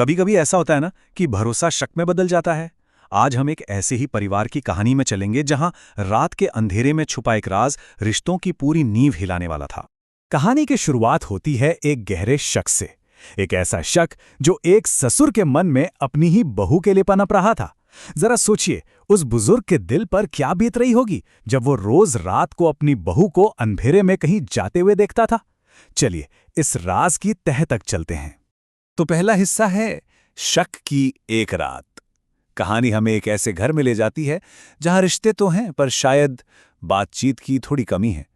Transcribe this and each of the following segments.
कभी कभी ऐसा होता है ना कि भरोसा शक में बदल जाता है। आज हम एक ऐसे ही परिवार की कहानी में चलेंगे जहां रात के अंधेरे में छुपा एक राज रिश्तों की पूरी नींव हिलाने वाला था। कहानी की शुरुआत होती है एक गहरे शक से। एक ऐसा शक जो एक ससुर के मन में अपनी ही बहू के लिए पनप रहा था। जरा सोचिए, उस बुजुर्ग के दिल पर क्या बीत रही होगी जब वो रोज रात को अपनी बहू को अंधेरे में कहीं जाते हुए देखता था। चलिए इस राज की तह तक चलते हैं। तो पहला हिस्सा है शक की एक रात। कहानी हमें एक ऐसे घर में ले जाती है जहां रिश्ते तो हैं पर शायद बातचीत की थोड़ी कमी है।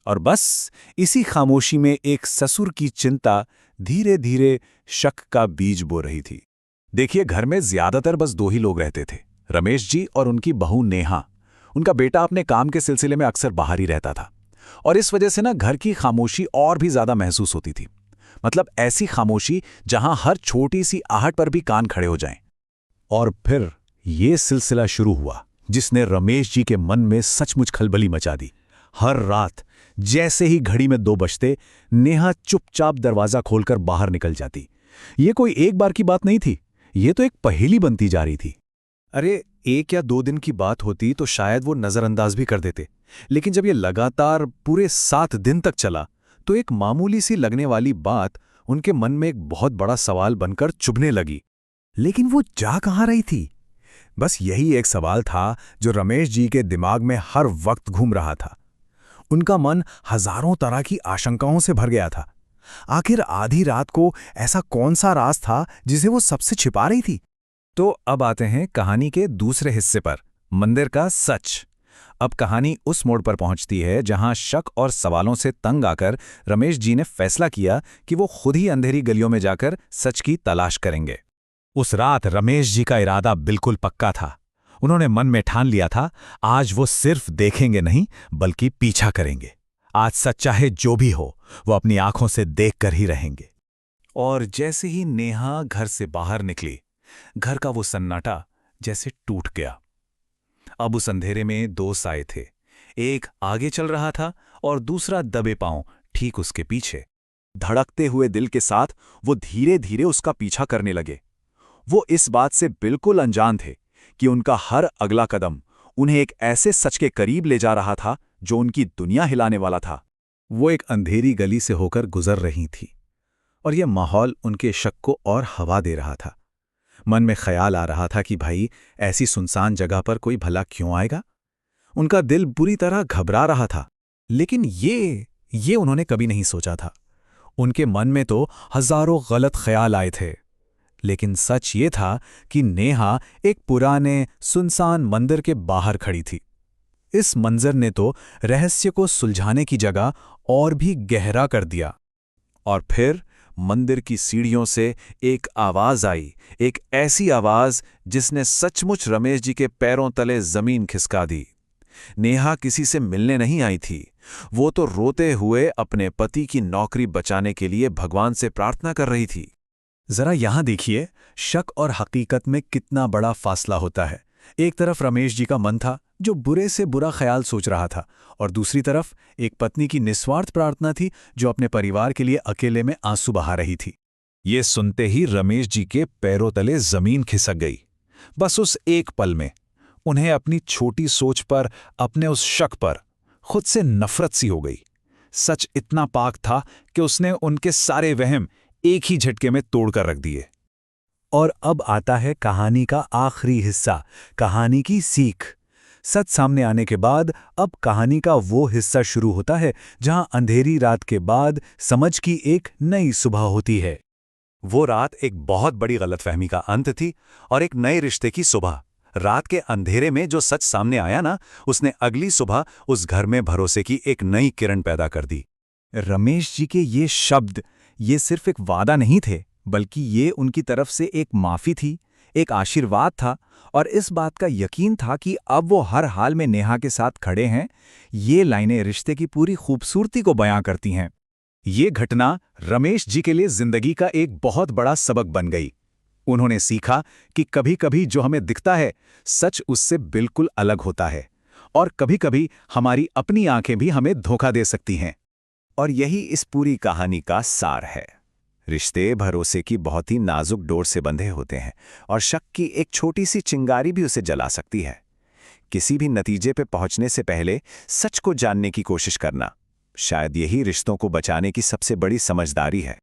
और बस इसी खामोशी में एक ससुर की चिंता धीरे धीरे शक का बीज बो रही थी। देखिए, घर में ज्यादातर बस दो ही लोग रहते थे, रमेश जी और उनकी बहू नेहा। उनका बेटा अपने काम के सिलसिले में अक्सर बाहर ही रहता था और इस वजह से ना घर की खामोशी और भी ज्यादा महसूस होती थी। मतलब ऐसी खामोशी जहां हर छोटी सी आहट पर भी कान खड़े हो जाएं। और फिर ये सिलसिला शुरू हुआ जिसने रमेश जी के मन में सचमुच खलबली मचा दी। हर रात जैसे ही घड़ी में 2 बजते, नेहा चुपचाप दरवाजा खोलकर बाहर निकल जाती। ये कोई एक बार की बात नहीं थी, ये तो एक पहेली बनती जा रही थी। अरे 1 या 2 दिन की बात होती तो शायद वो नजरअंदाज भी कर देते, लेकिन जब ये लगातार पूरे 7 दिन तक चला तो एक मामूली सी लगने वाली बात उनके मन में एक बहुत बड़ा सवाल बनकर चुभने लगी। लेकिन वो जा कहाँ रही थी? बस यही एक सवाल था जो रमेश जी के दिमाग में हर वक्त घूम रहा था। उनका मन हजारों तरह की आशंकाओं से भर गया था। आखिर आधी रात को ऐसा कौन सा राज था जिसे वो सबसे छिपा रही थी? तो अब आते हैं कहानी के दूसरे हिस्से पर, मंदिर का सच। अब कहानी उस मोड़ पर पहुंचती है जहां शक और सवालों से तंग आकर रमेश जी ने फैसला किया कि वो खुद ही अंधेरी गलियों में जाकर सच की तलाश करेंगे। उस रात रमेश जी का इरादा बिल्कुल पक्का था। उन्होंने मन में ठान लिया था, आज वो सिर्फ देखेंगे नहीं बल्कि पीछा करेंगे। आज सच चाहे जो भी हो, वो अपनी आंखों से देखकर ही रहेंगे। और जैसे ही नेहा घर से बाहर निकली, घर का वो सन्नाटा जैसे टूट गया। अब उस अंधेरे में 2 साए थे, एक आगे चल रहा था और दूसरा दबे पांव ठीक उसके पीछे। धड़कते हुए दिल के साथ वो धीरे धीरे उसका पीछा करने लगे। वो इस बात से बिल्कुल अनजान थे कि उनका हर अगला कदम उन्हें एक ऐसे सच के करीब ले जा रहा था जो उनकी दुनिया हिलाने वाला था। वो एक अंधेरी गली से होकर गुजर रही थी और यह माहौल उनके शक को और हवा दे रहा था। मन में ख्याल आ रहा था कि भाई, ऐसी सुनसान जगह पर कोई भला क्यों आएगा? उनका दिल बुरी तरह घबरा रहा था। लेकिन ये उन्होंने कभी नहीं सोचा था। उनके मन में तो हजारों गलत ख्याल आए थे, लेकिन सच ये था कि नेहा एक पुराने सुनसान मंदिर के बाहर खड़ी थी। इस मंजर ने तो रहस्य को सुलझाने की जगह और भी गहरा कर दिया। और फिर मंदिर की सीढ़ियों से एक आवाज आई, एक ऐसी आवाज जिसने सचमुच रमेश जी के पैरों तले जमीन खिसका दी। नेहा किसी से मिलने नहीं आई थी, वो तो रोते हुए अपने पति की नौकरी बचाने के लिए भगवान से प्रार्थना कर रही थी। जरा यहां देखिए, शक और हकीकत में कितना बड़ा फासला होता है। एक तरफ रमेश जी का मन था जो बुरे से बुरा ख्याल सोच रहा था, और दूसरी तरफ एक पत्नी की निस्वार्थ प्रार्थना थी जो अपने परिवार के लिए अकेले में आंसू बहा रही थी। ये सुनते ही रमेश जी के पैरों तले जमीन खिसक गई। बस उस एक पल में उन्हें अपनी छोटी सोच पर, अपने उस शक पर खुद से नफरत सी हो गई। सच इतना पाक था कि उसने उनके सारे वहम एक ही झटके में तोड़कर रख दिए। और अब आता है कहानी का आखिरी हिस्सा, कहानी की सीख। सच सामने आने के बाद अब कहानी का वो हिस्सा शुरू होता है जहां अंधेरी रात के बाद समझ की एक नई सुबह होती है। वो रात एक बहुत बड़ी गलतफहमी का अंत थी और एक नए रिश्ते की सुबह। रात के अंधेरे में जो सच सामने आया ना, उसने अगली सुबह उस घर में भरोसे की एक नई किरण पैदा कर दी। रमेश जी के ये शब्द, ये सिर्फ एक वादा नहीं थे, बल्कि ये उनकी तरफ से एक माफी थी, एक आशीर्वाद था, और इस बात का यकीन था कि अब वो हर हाल में नेहा के साथ खड़े हैं। ये लाइनें रिश्ते की पूरी खूबसूरती को बयां करती हैं। ये घटना रमेश जी के लिए जिंदगी का एक बहुत बड़ा सबक बन गई। उन्होंने सीखा कि कभी-कभी जो हमें दिखता है, सच उससे बिल्कुल अलग होता है, और कभी-कभी हमारी अपनी आंखें भी हमें धोखा दे सकती हैं। और यही इस पूरी कहानी का सार है। रिश्ते भरोसे की बहुत ही नाजुक डोर से बंधे होते हैं और शक की एक छोटी सी चिंगारी भी उसे जला सकती है। किसी भी नतीजे पे पहुंचने से पहले सच को जानने की कोशिश करना, शायद यही रिश्तों को बचाने की सबसे बड़ी समझदारी है।